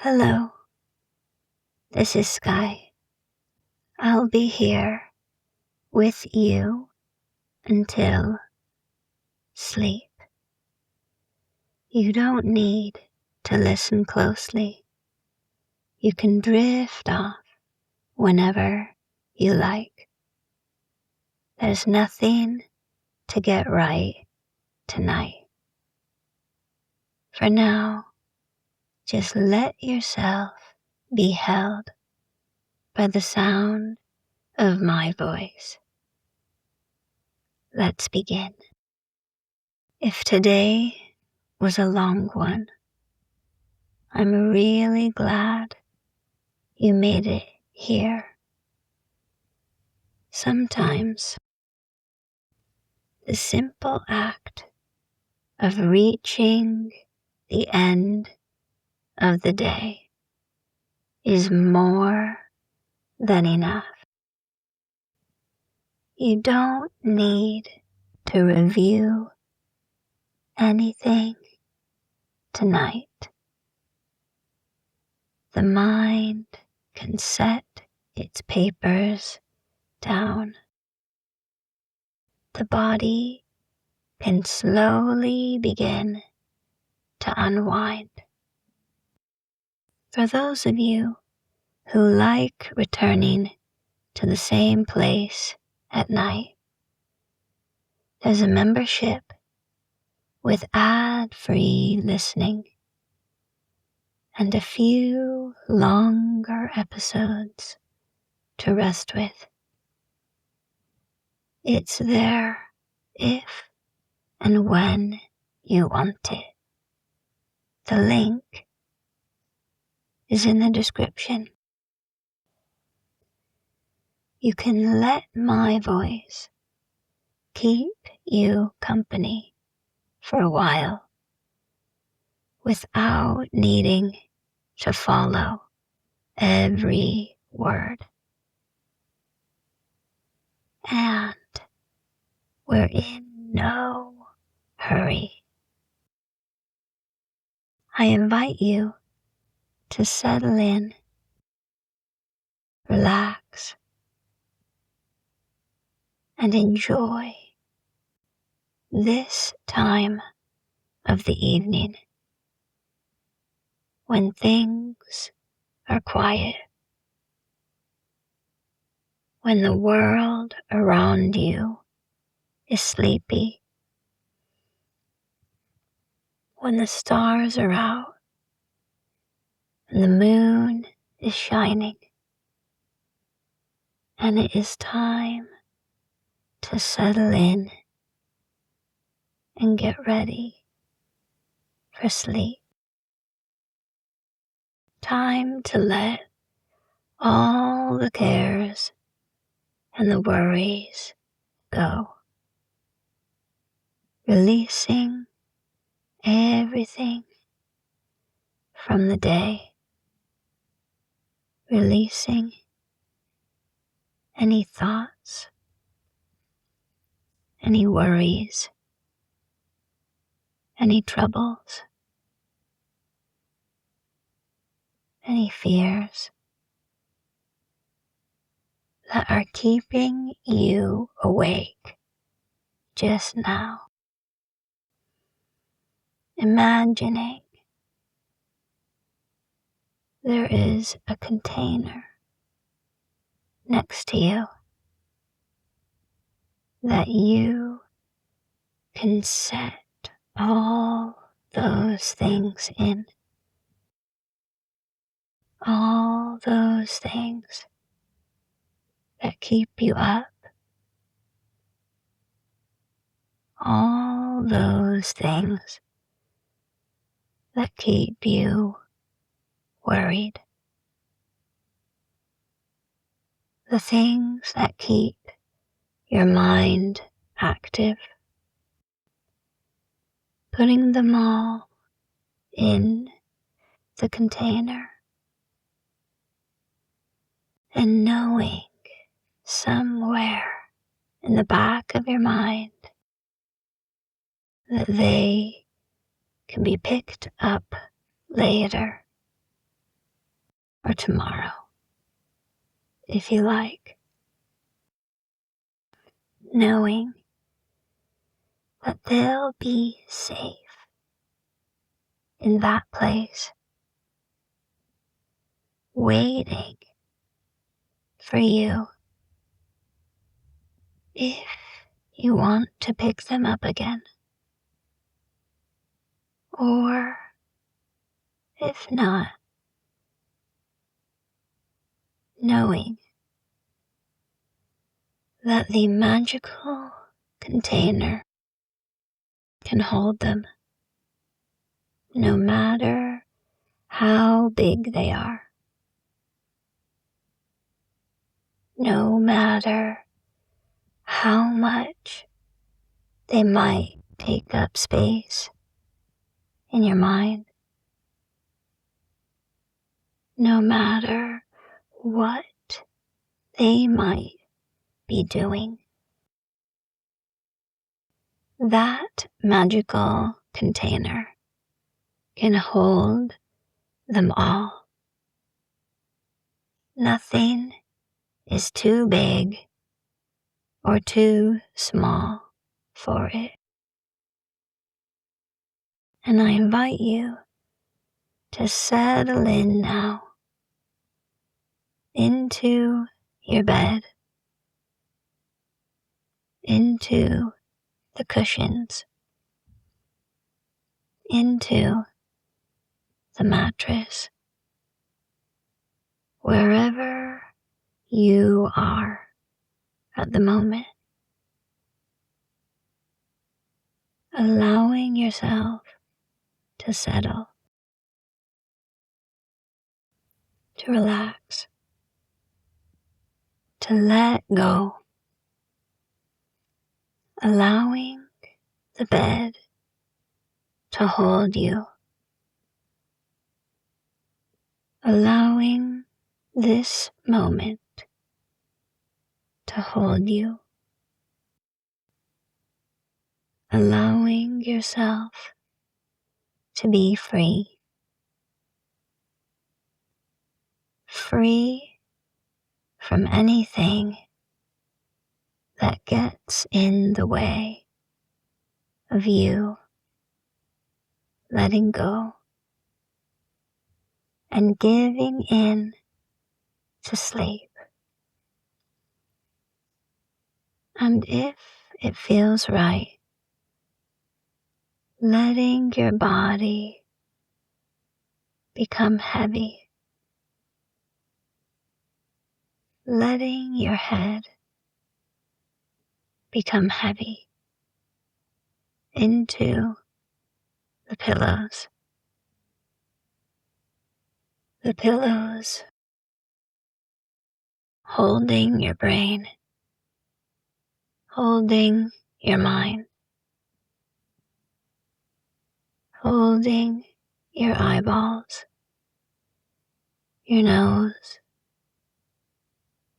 Hello, this is Sky. I'll be here with you until sleep. You don't need to listen closely. You can drift off whenever you like. There's nothing to get right tonight. For now, just let yourself be held by the sound of my voice. Let's begin. If today was a long one, I'm really glad you made it here. Sometimes the simple act of reaching the end of the day is more than enough. You don't need to review anything tonight. The mind can set its papers down. The body can slowly begin to unwind. For those of you who like returning to the same place at night, there's a membership with ad-free listening and a few longer episodes to rest with. It's there if and when you want it. The link is in the description. You can let my voice keep you company for a while without needing to follow every word. And we're in no hurry. I invite you to settle in, relax, and enjoy this time of the evening when things are quiet, when the world around you is sleepy, when the stars are out and the moon is shining, and it is time to settle in and get ready for sleep. Time to let all the cares and the worries go, releasing everything from the day, releasing any thoughts, any worries, any troubles, any fears that are keeping you awake just now. Imagining there is a container next to you that you can set all those things in. All those things that keep you up. All those things that keep you worried. The things that keep your mind active. Putting them all in the container and knowing somewhere in the back of your mind that they can be picked up later or tomorrow, if you like, knowing that they'll be safe in that place, waiting for you if you want to pick them up again. Or if not, knowing that the magical container can hold them, no matter how big they are, no matter how much they might take up space in your mind, no matter what they might be doing. That magical container can hold them all. Nothing is too big or too small for it. And I invite you to settle in now into your bed, into the cushions, into the mattress, wherever you are at the moment, allowing yourself to settle, to relax, to let go, allowing the bed to hold you, allowing this moment to hold you, allowing yourself to be free, free from anything that gets in the way of you letting go and giving in to sleep. And if it feels right, letting your body become heavy, letting your head become heavy into the pillows. The pillows holding your brain, holding your mind, holding your eyeballs, your nose,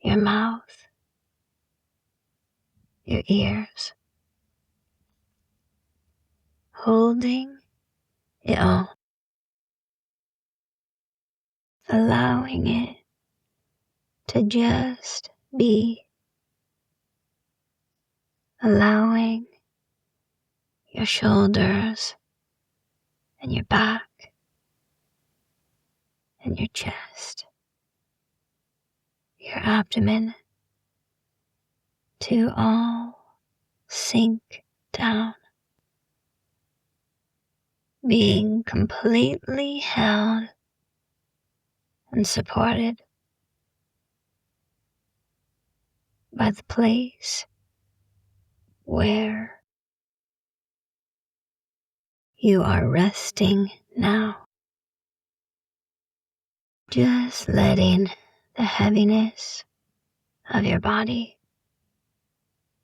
your mouth, your ears, holding it all, allowing it to just be, allowing your shoulders and your back and your chest, your abdomen to all sink down, being completely held and supported by the place where you are resting now. Just letting the heaviness of your body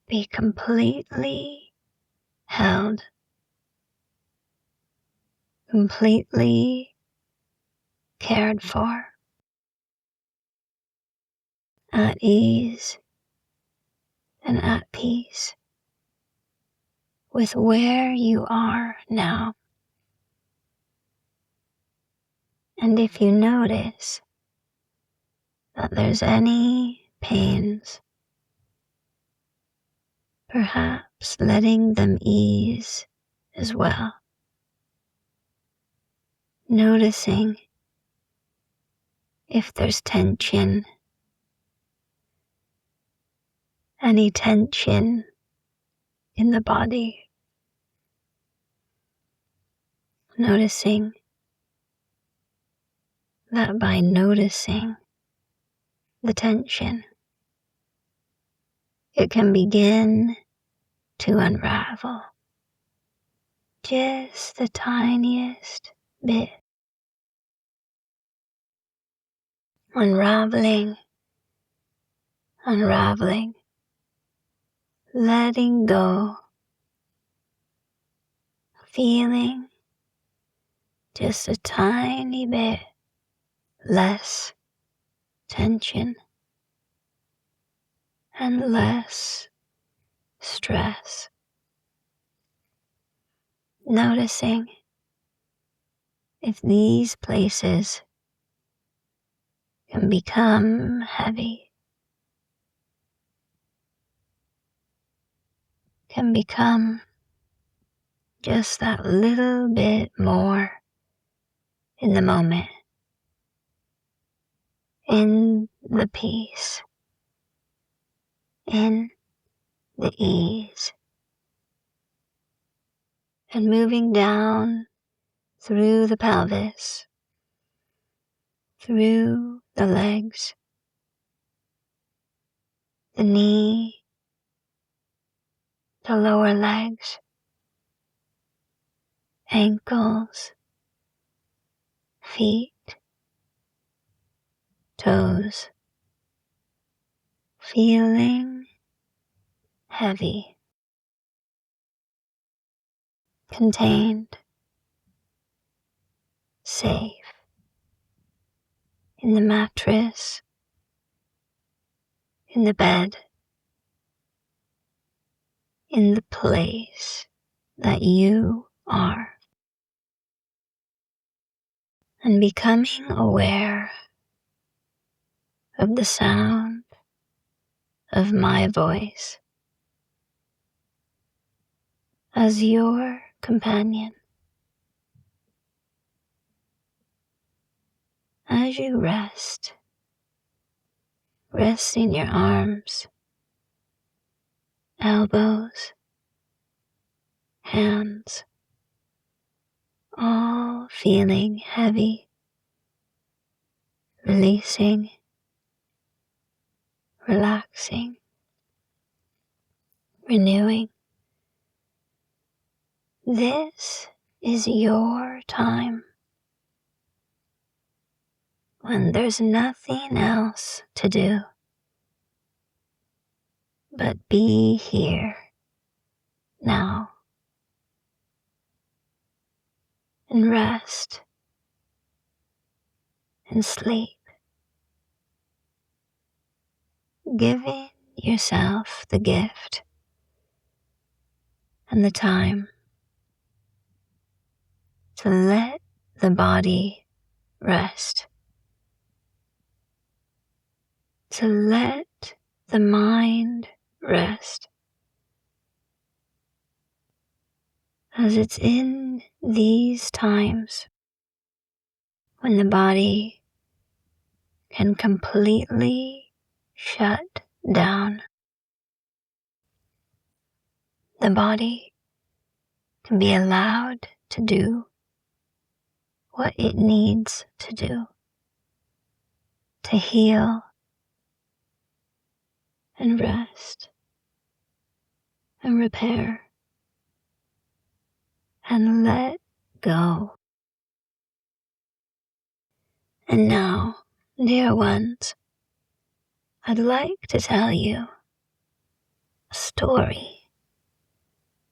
be completely held, completely cared for, at ease and at peace with where you are now. And if you notice that there's any pains, perhaps letting them ease as well. Noticing if there's tension, any tension in the body. Noticing that by noticing the tension, it can begin to unravel just the tiniest bit. Unraveling, letting go, feeling just a tiny bit less tension and less stress. Noticing if these places can become heavy, can become just that little bit more in the moment, in the peace, in the ease, and moving down through the pelvis, through the legs, the knee, the lower legs, ankles, feet, toes, feeling heavy, contained, safe in the mattress, in the bed, in the place that you are. And becoming aware of the sound of my voice as your companion. As you rest in your arms, elbows, hands, all feeling heavy, releasing, relaxing, renewing. This is your time when there's nothing else to do but be here now and rest and sleep, giving yourself the gift and the time to let the body rest, to let the mind rest, as it's in these times when the body can completely shut down. The body can be allowed to do what it needs to do to heal and rest and repair and let go. And now, dear ones, I'd like to tell you a story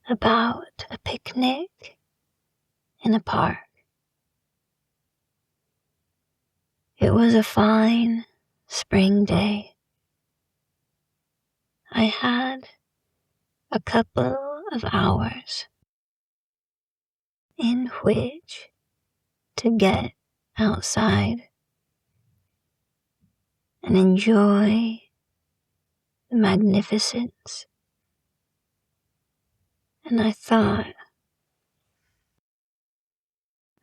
about a picnic in a park. It was a fine spring day. I had a couple of hours in which to get outside and enjoy the magnificence. And I thought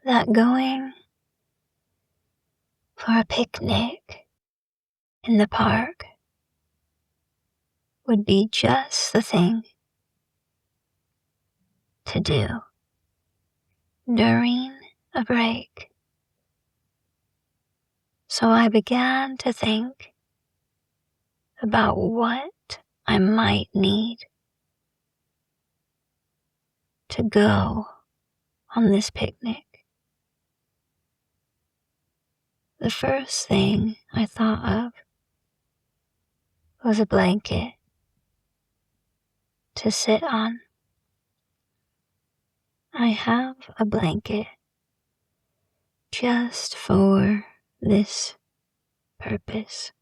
that going for a picnic in the park would be just the thing to do during a break. So I began to think about what I might need to go on this picnic. The first thing I thought of was a blanket to sit on. I have a blanket just for this purpose,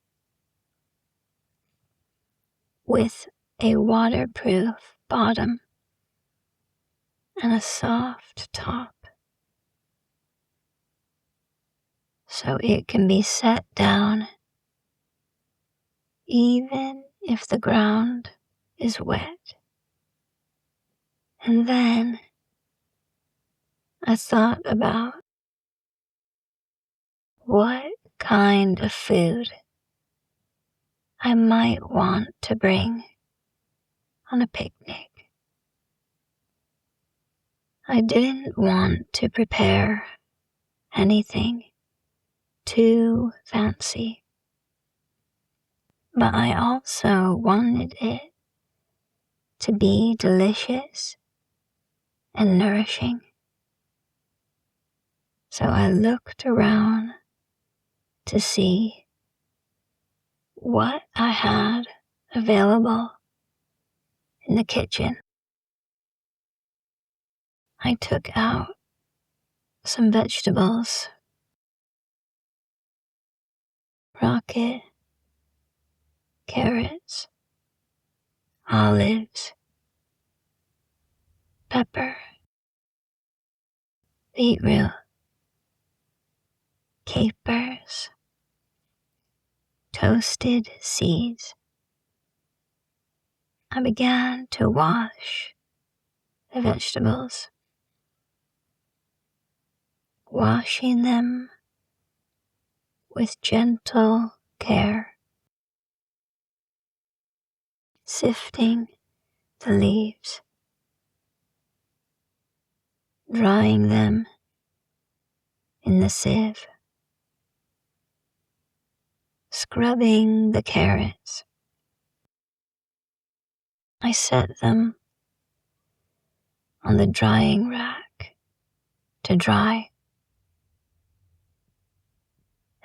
with a waterproof bottom and a soft top, so it can be set down even if the ground is wet. And then I thought about what kind of food I might want to bring on a picnic. I didn't want to prepare anything too fancy, but I also wanted it to be delicious and nourishing. So I looked around to see what I had available in the kitchen. I took out some vegetables, rocket, carrots, olives, pepper, beetroot, capers, toasted seeds. I began to wash the vegetables, washing them with gentle care, sifting the leaves, drying them in the sieve, scrubbing the carrots. I set them on the drying rack to dry,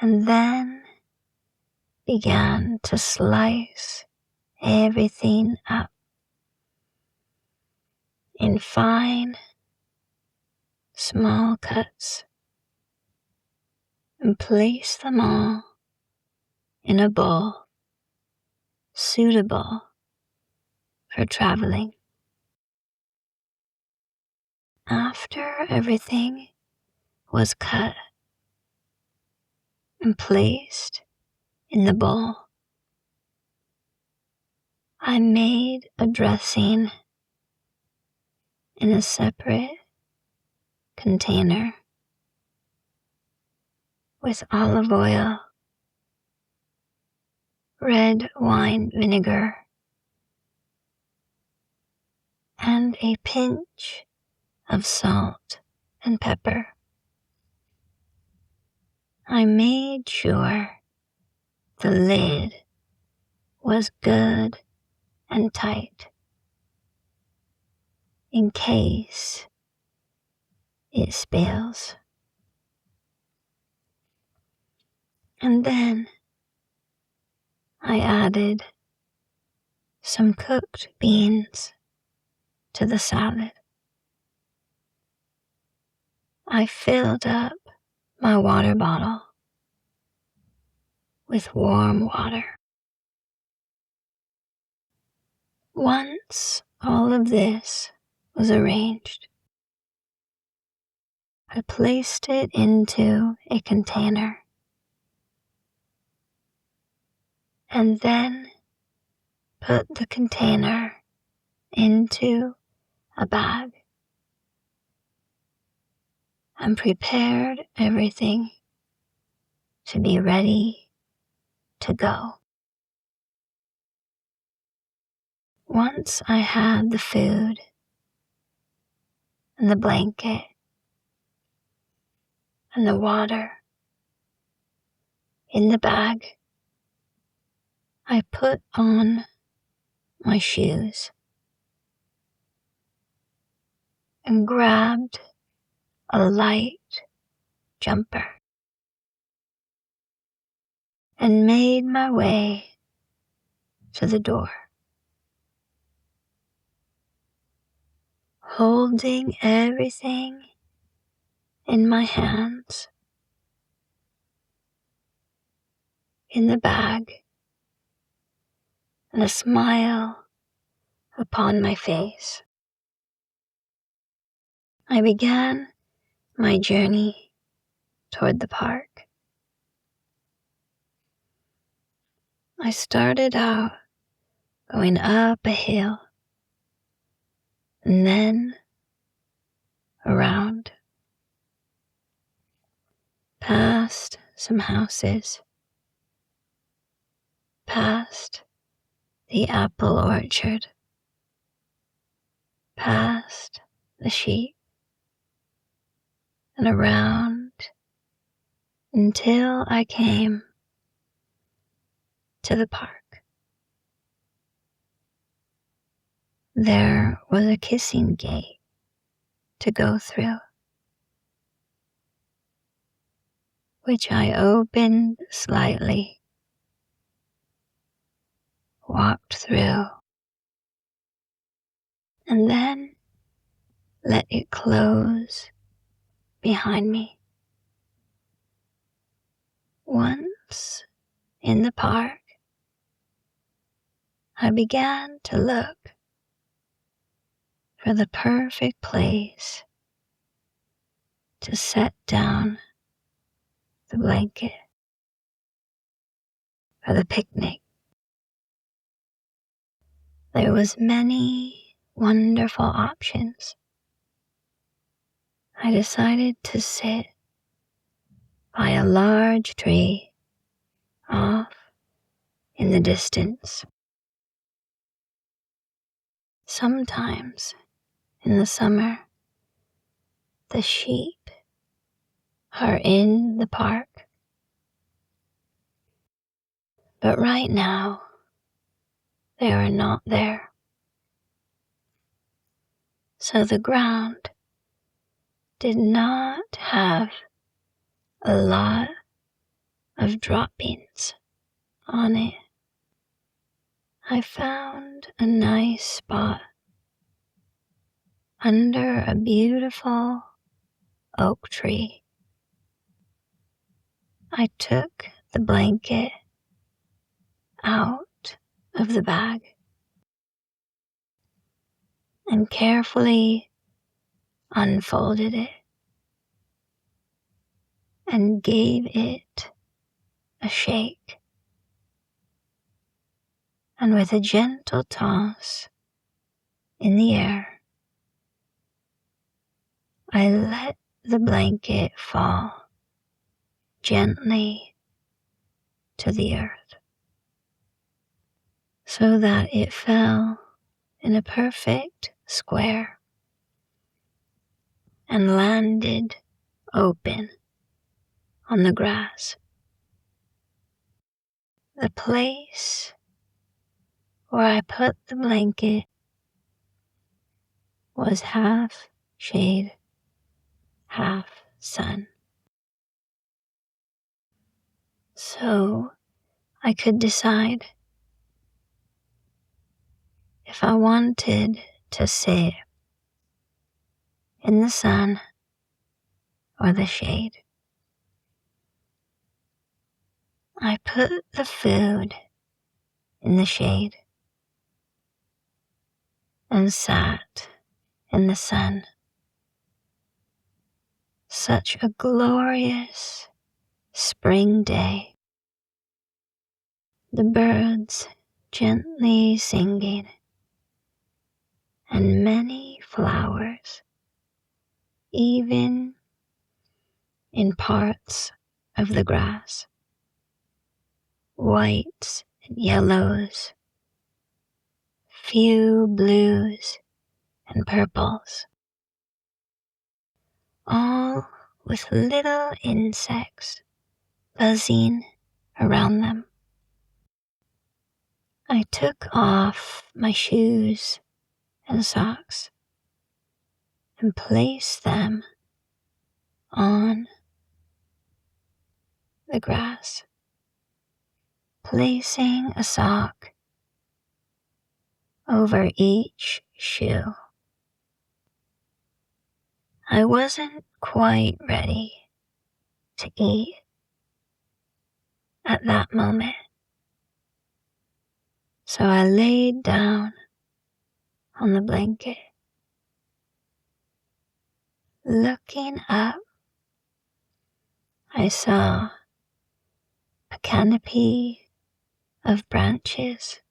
and then began to slice everything up in fine, small cuts and place them all in a bowl suitable for traveling. After everything was cut and placed in the bowl, I made a dressing in a separate container with olive oil, red wine vinegar, and a pinch of salt and pepper. I made sure the lid was good and tight in case it spills. And then I added some cooked beans to the salad. I filled up my water bottle with warm water. Once all of this was arranged, I placed it into a container and then put the container into a bag and prepared everything to be ready to go. Once I had the food and the blanket and the water in the bag, I put on my shoes and grabbed a light jumper and made my way to the door, holding everything in my hands, in the bag, and a smile upon my face. I began my journey toward the park. I started out going up a hill and then around, past some houses, past the apple orchard, past the sheep, and around until I came to the park. There was a kissing gate to go through, which I opened slightly, walked through, and then let it close behind me. Once in the park, I began to look for the perfect place to set down the blanket for the picnic. There was many wonderful options. I decided to sit by a large tree off in the distance. Sometimes in the summer, the sheep are in the park, but right now they are not there. So the ground did not have a lot of droppings on it. I found a nice spot under a beautiful oak tree. I took the blanket out of the bag and carefully unfolded it and gave it a shake. And with a gentle toss in the air, I let the blanket fall gently to the earth so that it fell in a perfect square and landed open on the grass. The place where I put the blanket was half shade, half sun. So I could decide if I wanted to sit in the sun or the shade. I put the food in the shade and sat in the sun. Such a glorious spring day. the birds gently singing, and many flowers, even in parts of the grass, whites and yellows, few blues and purples, all with little insects buzzing around them. I took off my shoes and socks and placed them on the grass, placing a sock over each shoe. I wasn't quite ready to eat at that moment, so I laid down on the blanket. Looking up, I saw a canopy of branches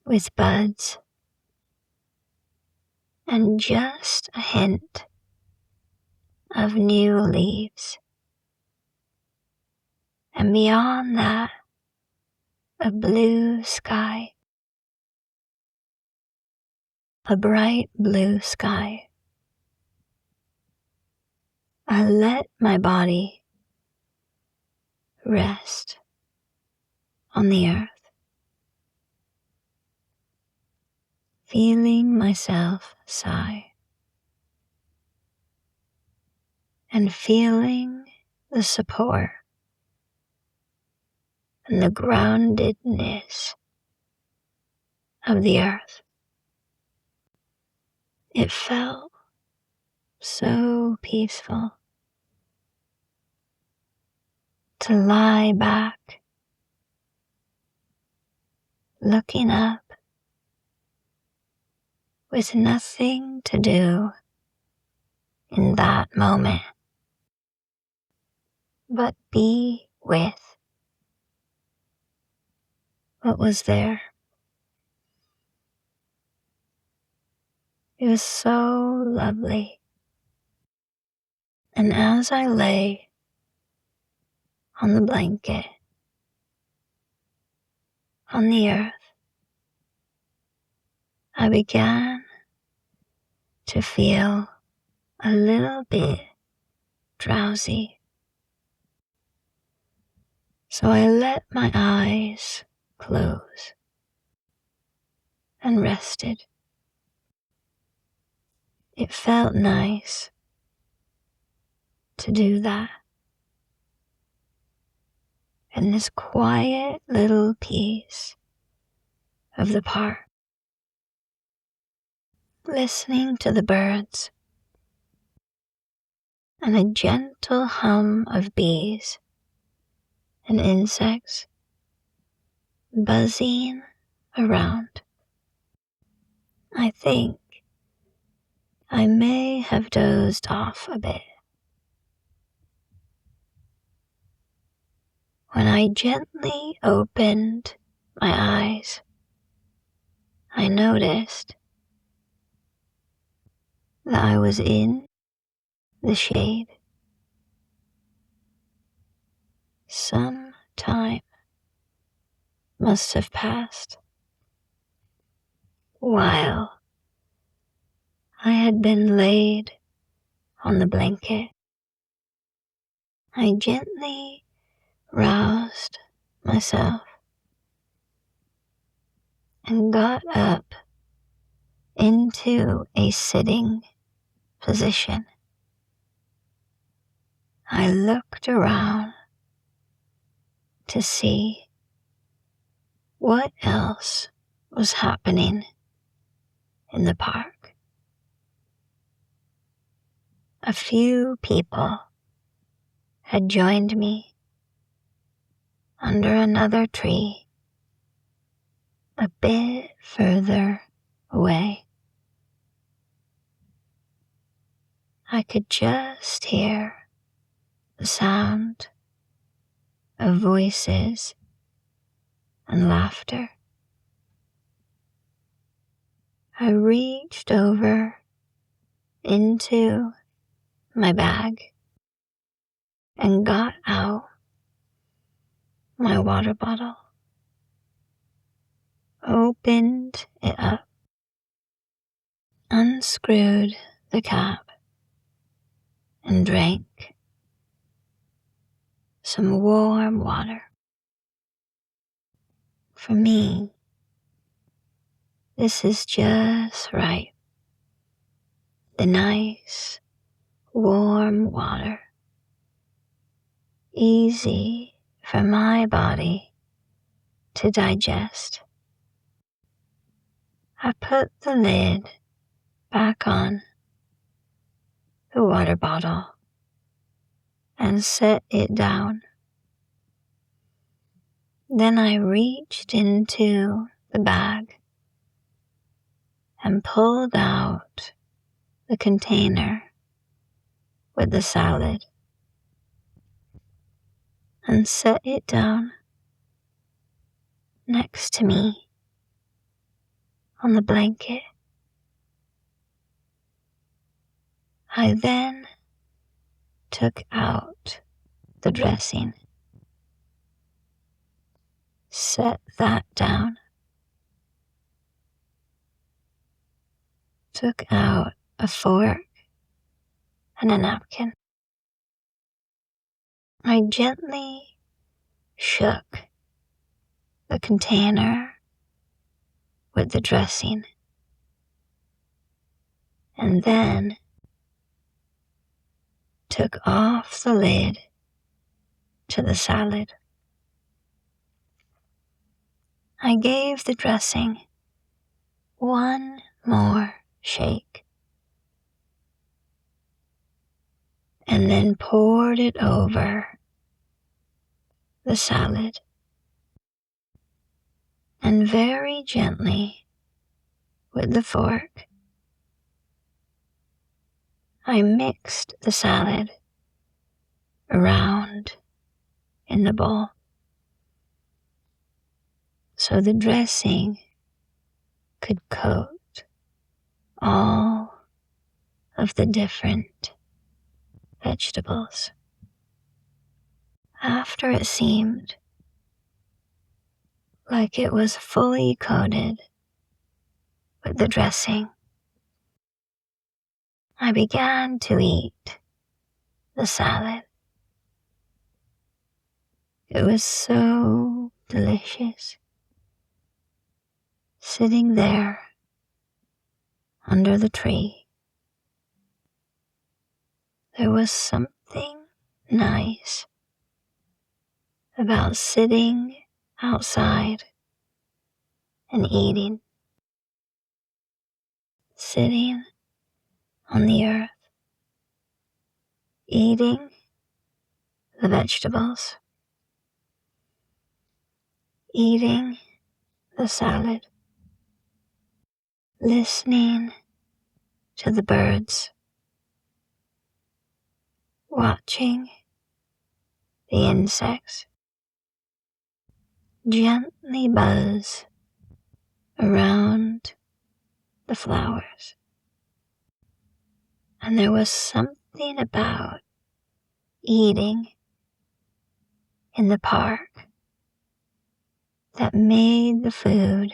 with buds and just a hint of new leaves. And beyond that, a blue sky, a bright blue sky. I let my body rest on the earth, feeling myself sigh and feeling the support and the groundedness of the earth. It felt so peaceful to lie back, looking up with nothing to do in that moment, but be with what was there. It was so lovely. And as I lay on the blanket, on the earth, I began to feel a little bit drowsy. So I let my eyes close and rested. It felt nice to do that in this quiet little piece of the park, listening to the birds and a gentle hum of bees and insects buzzing around. I think I may have dozed off a bit. When I gently opened my eyes, I noticed that I was in the shade. Some time must have passed while I had been laid on the blanket. I gently roused myself and got up into a sitting position. I looked around to see what else was happening in the park. A few people had joined me under another tree a bit further away. I could just hear the sound of voices and laughter. I reached over into my bag and got out my water bottle, opened it up, unscrewed the cap, and drank some warm water. For me, this is just right. The nice, warm water, easy for my body to digest. I put the lid back on the water bottle and set it down. Then I reached into the bag and pulled out the container with the salad and set it down next to me on the blanket. I then took out the dressing, set that down, took out a fork and a napkin. I gently shook the container with the dressing and then took off the lid to the salad. I gave the dressing one more shake and then poured it over the salad and very gently with the fork I mixed the salad around in the bowl so the dressing could coat all of the different vegetables. After it seemed like it was fully coated with the dressing, I began to eat the salad. It was so delicious, sitting there under the tree. There was something nice about sitting outside and eating, sitting on the earth, eating the vegetables, eating the salad, listening to the birds, watching the insects gently buzz around the flowers. And there was something about eating in the park that made the food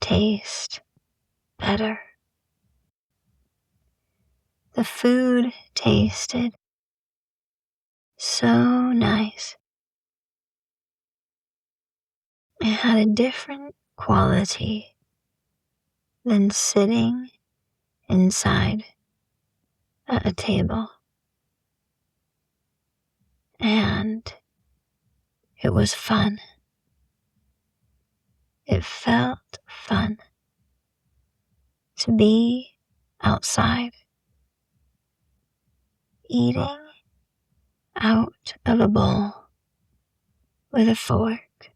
taste better. The food tasted so nice. It had a different quality than sitting inside at a table. And it was fun. It felt fun to be outside, eating out of a bowl with a fork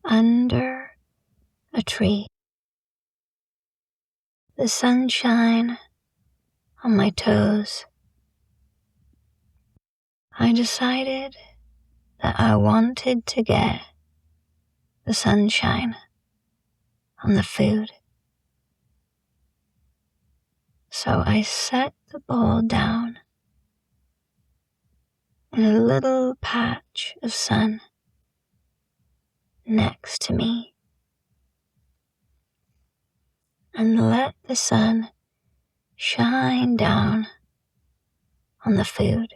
under a tree. The sunshine on my toes. I decided that I wanted to get the sunshine on the food. So I set the bowl down in a little patch of sun next to me and let the sun shine down on the food,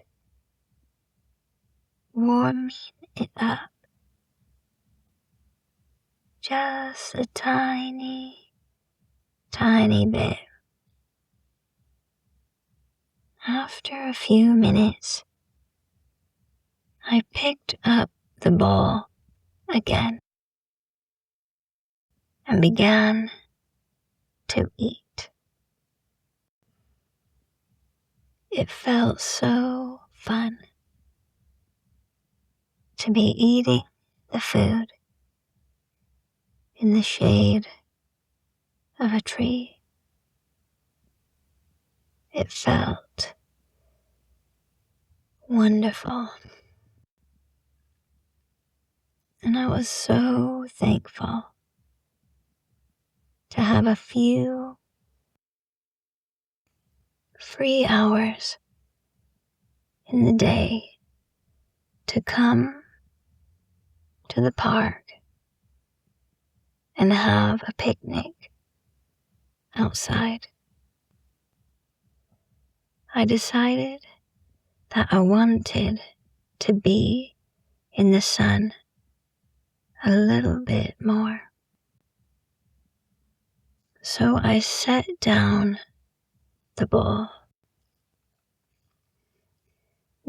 warming it up just a tiny, tiny bit. After a few minutes, I picked up the bowl again and began to eat. It felt so fun to be eating the food in the shade of a tree. It felt wonderful. And I was so thankful to have a few free hours in the day to come to the park and have a picnic outside. I decided that I wanted to be in the sun a little bit more. So I set down the bowl,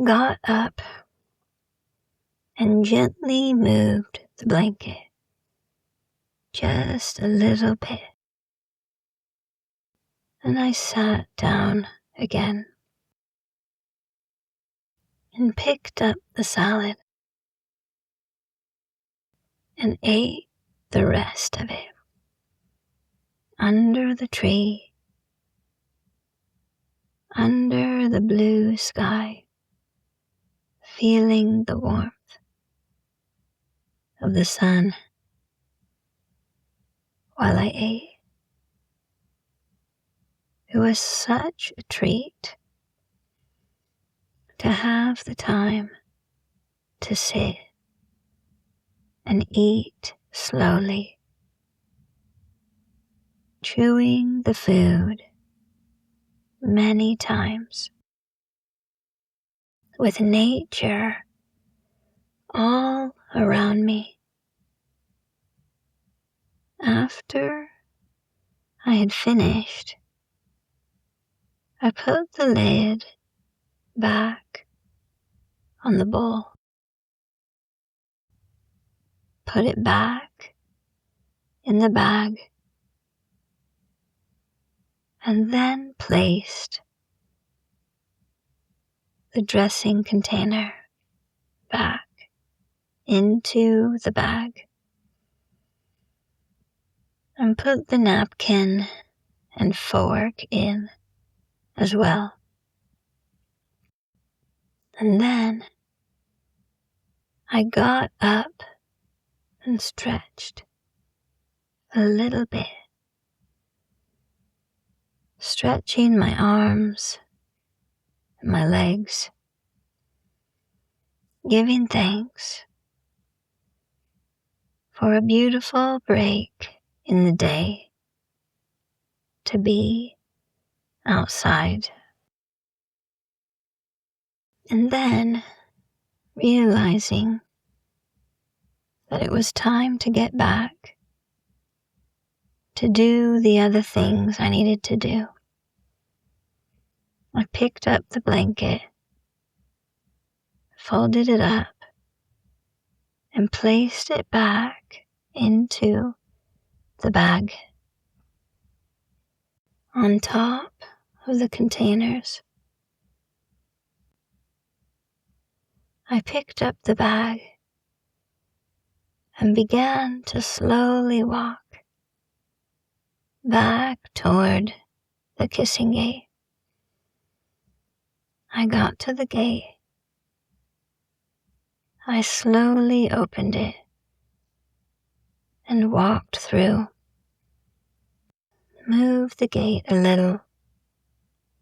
got up, and gently moved the blanket just a little bit. And I sat down again and picked up the salad and ate the rest of it under the tree, under the blue sky, feeling the warmth of the sun while I ate. It was such a treat to have the time to sit and eat slowly, chewing the food many times, with nature all around me. After I had finished, I put the lid back on the bowl, put it back in the bag, and then placed the dressing container back into the bag and put the napkin and fork in as well. And then I got up and stretched a little bit, stretching my arms and my legs, giving thanks for a beautiful break in the day to be outside. And then realizing that it was time to get back to do the other things I needed to do, I picked up the blanket, folded it up, and placed it back into the bag. On top of the containers, I picked up the bag and began to slowly walk back toward the kissing gate. I got to the gate. I slowly opened it and walked through, moved the gate a little,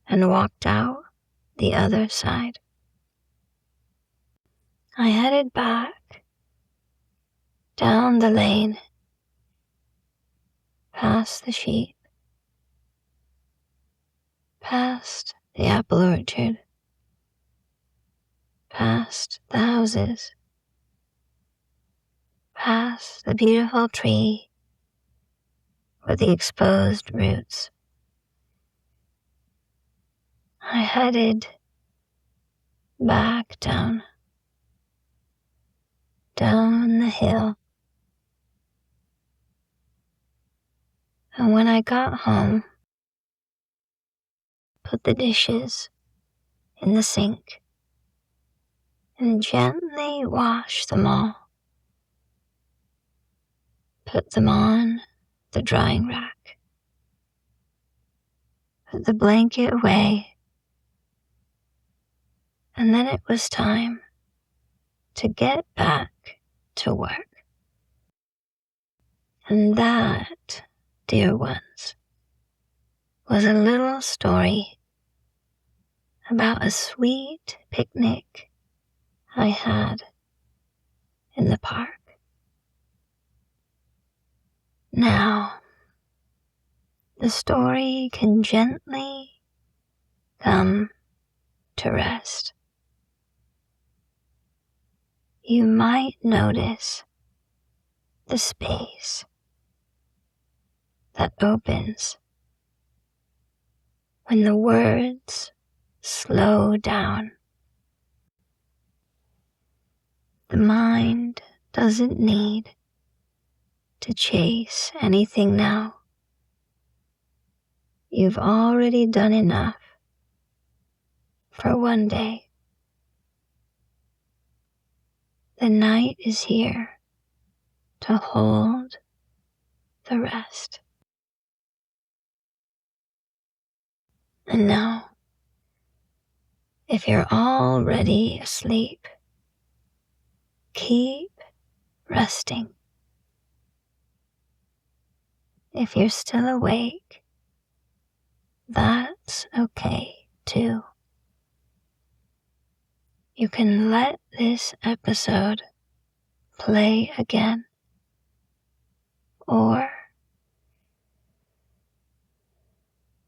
and walked out the other side. I headed back down the lane, past the sheep, past the apple orchard, past the houses, past the beautiful tree with the exposed roots. I headed back down the hill. And when I got home, put the dishes in the sink and gently washed them all. Put them on the drying rack. Put the blanket away. And then it was time to get back to work. And that, dear ones, was a little story about a sweet picnic I had in the park. Now, the story can gently come to rest. You might notice the space that opens when the words slow down. The mind doesn't need to chase anything now. You've already done enough for one day. The night is here to hold the rest. And now, if you're already asleep, keep resting. If you're still awake, that's okay too. You can let this episode play again, or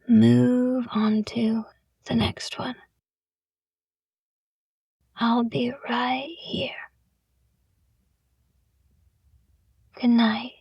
move on to the next one. I'll be right here. Good night.